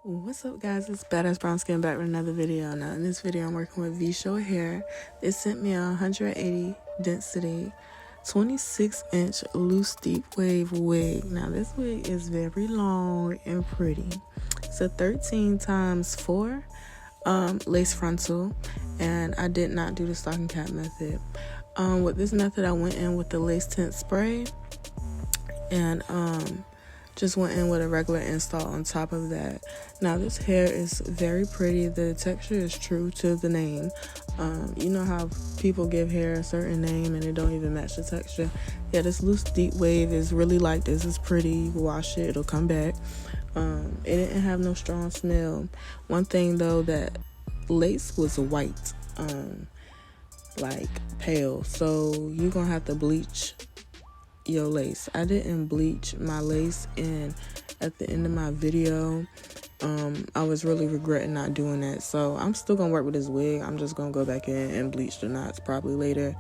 What's up, guys? It's Badass Brown Skin back with another video. Now in this video I'm working with Vshow hair. They sent me a 180 density 26-inch loose deep wave wig. Now this wig is very long and pretty. It's a 13x4 lace frontal, and I did not do the stocking cap method. With this method I went in with the lace tint spray and just went in with a regular install on top of that. Now this hair is very pretty. The texture is true to the name. You know how people give hair a certain name and it don't even match the texture? Yeah, this loose deep wave is really like this. It's pretty. You can wash it, it'll come back. It didn't have no strong smell. One thing though, that lace was white, like pale, so you're gonna have to bleach your lace. I didn't bleach my lace, and at the end of my video I was really regretting not doing that. So I'm still gonna work with this wig. I'm just gonna go back in and bleach the knots probably later,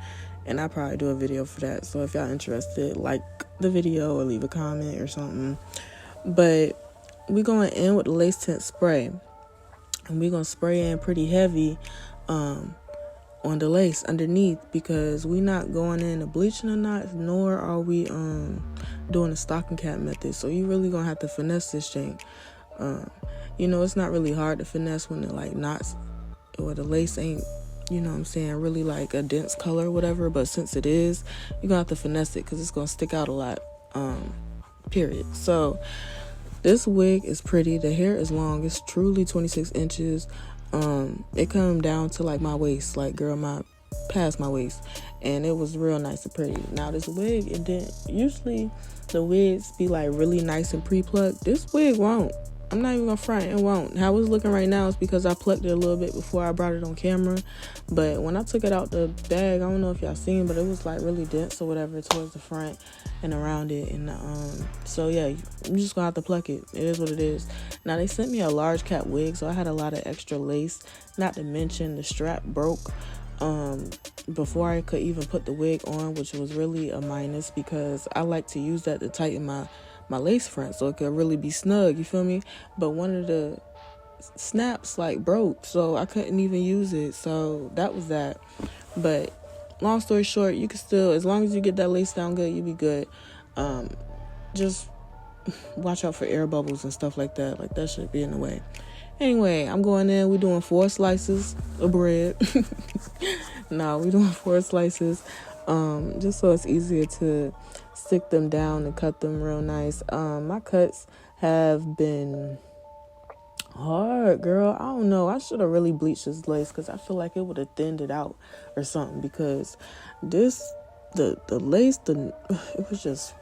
and I'll probably do a video for that. So if y'all interested, like the video or leave a comment or something. But we're going in with the lace tint spray, and we're gonna spray in pretty heavy on the lace underneath, because we're not going in to bleaching the knots, nor are we doing the stocking cap method. So you really gonna have to finesse this thing. You know, it's not really hard to finesse when the like knots or the lace ain't, you know what I'm saying, really like a dense color or whatever. But since it is, you're gonna have to finesse it because it's gonna stick out a lot, period. So this wig is pretty. The hair is long. It's truly 26 inches. It come down to like my waist, like girl, past my waist, and it was real nice and pretty. Now this wig, it didn't, usually the wigs be like really nice and pre-plucked. This wig won't. I'm not even gonna front, it won't. How it's looking right now is because I plucked it a little bit before I brought it on camera, but when I took it out the bag, I don't know if y'all seen, but it was like really dense or whatever towards the front and around it, and so yeah, I'm just gonna have to pluck it. It is what it is. Now they sent me a large cap wig, so I had a lot of extra lace, not to mention the strap broke before I could even put the wig on, which was really a minus because I like to use that to tighten my lace front so it could really be snug, you feel me? But one of the snaps like broke, so I couldn't even use it. So that was that. But long story short, you can still, as long as you get that lace down good, you be good. Just watch out for air bubbles and stuff like that. Like that should be in the way. Anyway, I'm going in. We're doing 4 slices of bread. No, we're doing 4 slices. Just so it's easier to stick them down and cut them real nice. My cuts have been hard, girl. I don't know. I should have really bleached this lace because I feel like it would have thinned it out or something, because the lace, it was just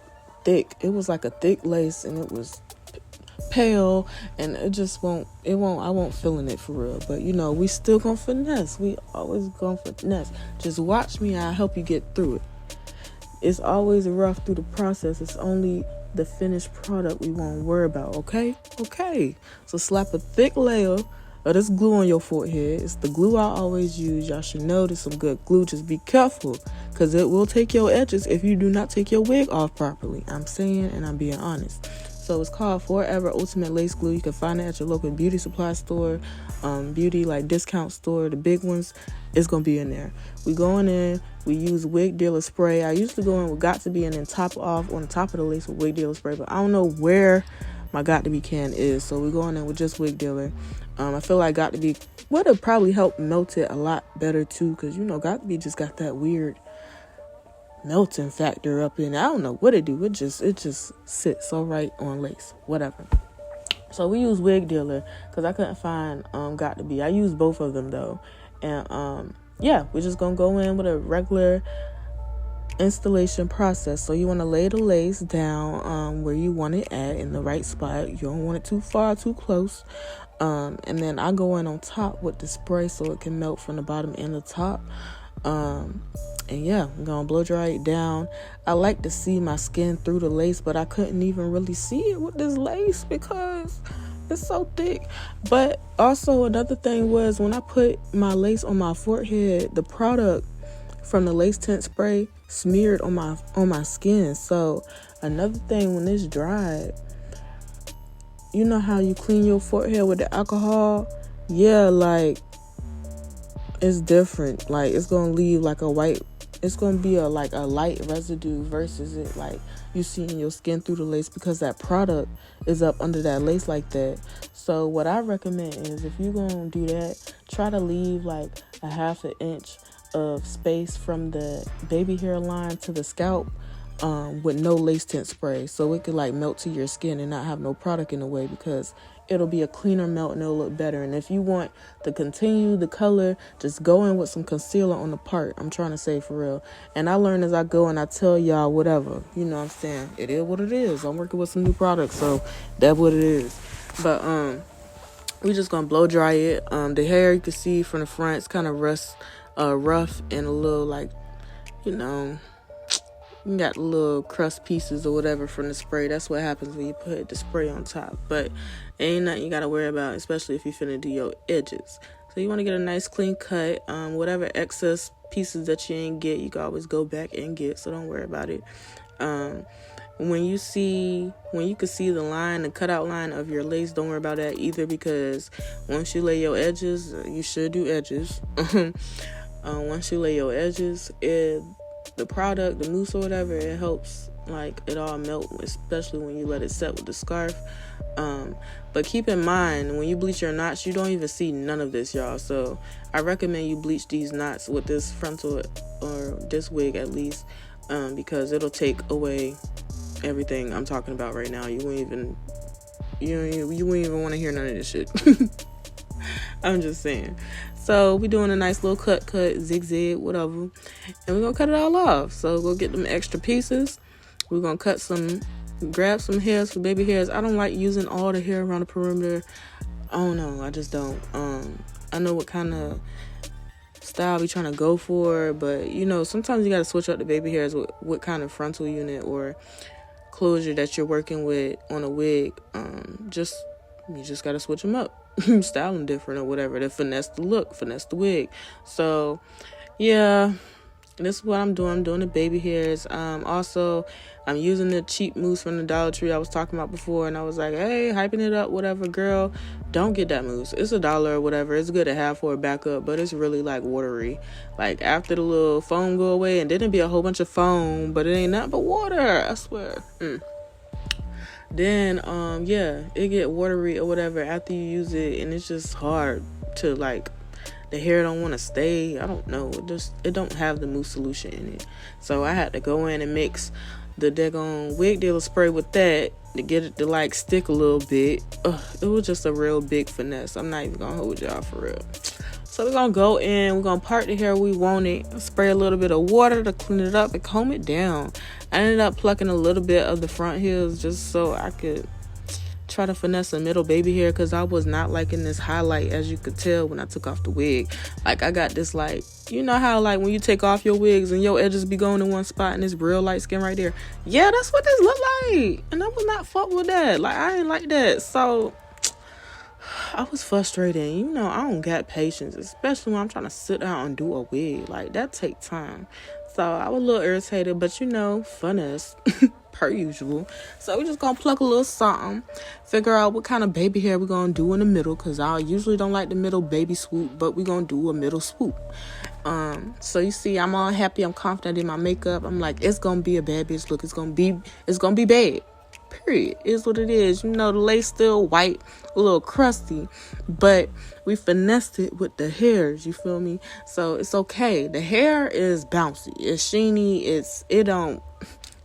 thick. It was like a thick lace, and it was pale, and I won't feeling it for real. But you know, we still gonna finesse. We always gonna finesse. Just watch me, I'll help you get through it. It's always rough through the process. It's only the finished product we won't worry about. Okay, so slap a thick layer of this glue on your forehead. It's the glue I always use. Y'all should know there's some good glue. Just be careful, because it will take your edges if you do not take your wig off properly. I'm saying, and I'm being honest. So it's called Forever Ultimate Lace Glue. You can find it at your local beauty supply store, beauty like discount store. The big ones, it's gonna be in there. We going in. We use Wig Dealer spray. I usually go in with Got to Be and then top off on the top of the lace with Wig Dealer spray, but I don't know where my Got to Be can is, so we're going in with just Wig Dealer. I feel like Got to Be would have probably helped melt it a lot better too, because you know Got to Be just got that weird melting factor up in it. I don't know what it do. It just sits so right on lace, whatever. So we use Wig Dealer because I couldn't find Got to Be. I used both of them though, and yeah, we're just gonna go in with a regular installation process. So you want to lay the lace down where you want it at, in the right spot. You don't want it too far, too close. And then I go in on top with the spray so it can melt from the bottom and the top. And yeah, I'm gonna blow dry it down. I like to see my skin through the lace, but I couldn't even really see it with this lace because it's so thick. But also another thing was, when I put my lace on my forehead, the product from the lace tint spray smeared on my skin. So another thing, when this dried, you know how you clean your forehead with the alcohol? Yeah, like, it's different. Like, it's gonna leave like a white, it's gonna be a light residue versus it like you see in your skin through the lace, because that product is up under that lace like that. So what I recommend is, if you're gonna do that, try to leave like a half an inch of space from the baby hair line to the scalp, with no lace tint spray, so it could like melt to your skin and not have no product in the way, because it'll be a cleaner melt and it'll look better. And if you want to continue the color, just go in with some concealer on the part. I'm trying to say, for real. And I learn as I go, and I tell y'all whatever, you know what I'm saying? It is what it is. I'm working with some new products, so that's what it is. But we just gonna blow dry it. The hair, you can see from the front, it's kind of rough and a little like, you know, you got little crust pieces or whatever from the spray. That's what happens when you put the spray on top. But ain't nothing you gotta worry about, especially if you finna do your edges. So you want to get a nice clean cut. Whatever excess pieces that you ain't get, you can always go back and get, so don't worry about it. When you can see the line, the cutout line of your lace, don't worry about that either, because once you lay your edges, you should do edges. Once you lay your edges, the product, the mousse or whatever, it helps like it all melt, especially when you let it set with the scarf. But keep in mind, when you bleach your knots, you don't even see none of this, y'all. So I recommend you bleach these knots with this frontal or this wig at least, because it'll take away everything I'm talking about right now. You wouldn't even want to hear none of this shit. I'm just saying. So we doing a nice little cut, zigzag, whatever, and we're gonna cut it all off. So we'll get them extra pieces. We're gonna grab some hairs for baby hairs. I don't like using all the hair around the perimeter. I don't know, I just don't. I know what kind of style we trying to go for, but you know, sometimes you gotta switch up the baby hairs with what kind of frontal unit or closure that you're working with on a wig. You just gotta switch them up. Style them different or whatever to finesse the look, finesse the wig. So yeah, this is what I'm doing. I'm doing the baby hairs. Also, I'm using the cheap mousse from the Dollar Tree I was talking about before, and I was like, hey, hyping it up, whatever. Girl, don't get that mousse. It's $1 or whatever. It's good to have for a backup, but it's really like watery. Like after the little foam go away, and then it'd be a whole bunch of foam, but it ain't nothing but water, I swear. Then it get watery or whatever after you use it, and it's just hard to like, the hair don't want to stay. I don't know, it don't have the mousse solution in it. So I had to go in and mix the daggone wig dealer spray with that to get it to like stick a little bit. It was just a real big finesse. I'm not even gonna hold y'all, for real. So we're gonna go in, we're gonna part the hair we want it, spray a little bit of water to clean it up and comb it down. I ended up plucking a little bit of the front hairs just so I could try to finesse the middle baby hair, because I was not liking this highlight, as you could tell when I took off the wig. Like, I got this, like, you know how like when you take off your wigs and your edges be going in one spot and this real light skin right there? Yeah, that's what this look like, and I was not fuck with that. Like, I ain't like that. So I was frustrated. You know, I don't got patience, especially when I'm trying to sit down and do a wig. Like, that take time. So I was a little irritated, but you know, funness per usual. So we just gonna pluck a little something, figure out what kind of baby hair we're gonna do in the middle, because I usually don't like the middle baby swoop, but we're gonna do a middle swoop. So you see, I'm all happy, I'm confident in my makeup. I'm like, it's gonna be a bad bitch look. It's gonna be bad. Period. Is what it is. You know, the lace still white, a little crusty, but we finessed it with the hairs, you feel me? So it's okay. The hair is bouncy, it's sheeny,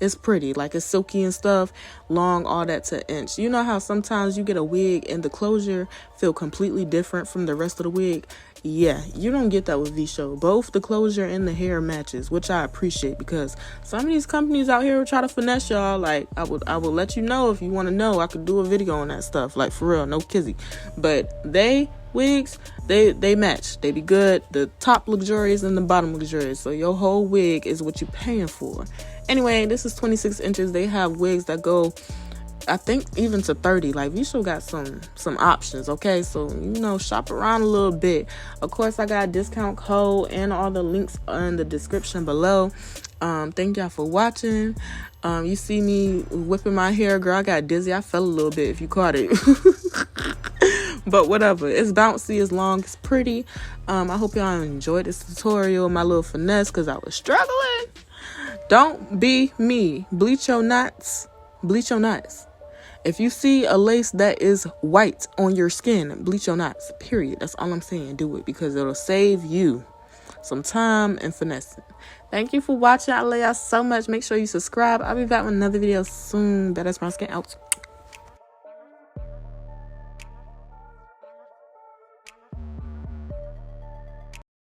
it's pretty, like it's silky and stuff, long, all that to inch. You know how sometimes you get a wig and the closure feel completely different from the rest of the wig? Yeah, you don't get that with Vshow. Both the closure and the hair matches, which I appreciate, because some of these companies out here try to finesse y'all. Like, I will let you know if you want to know. I could do a video on that stuff, like, for real, no kizzy. But wigs, they match. They be good. The top luxurious and the bottom luxurious. So your whole wig is what you're paying for. Anyway, this is 26 inches. They have wigs that go I think even to 30. Like, Vshow got some options, okay? So, you know, shop around a little bit. Of course, I got a discount code and all the links in the description below. Thank y'all for watching. You see me whipping my hair, girl. I got dizzy. I fell a little bit if you caught it. But whatever. It's bouncy, it's long, it's pretty. I hope y'all enjoyed this tutorial, my little finesse, because I was struggling. Don't be me. Bleach your knots. Bleach your knots. If you see a lace that is white on your skin, bleach your knots. Period. That's all I'm saying. Do it, because it'll save you some time and finessing. Thank you for watching. I love y'all so much. Make sure you subscribe. I'll be back with another video soon. Badass Brown Skin out.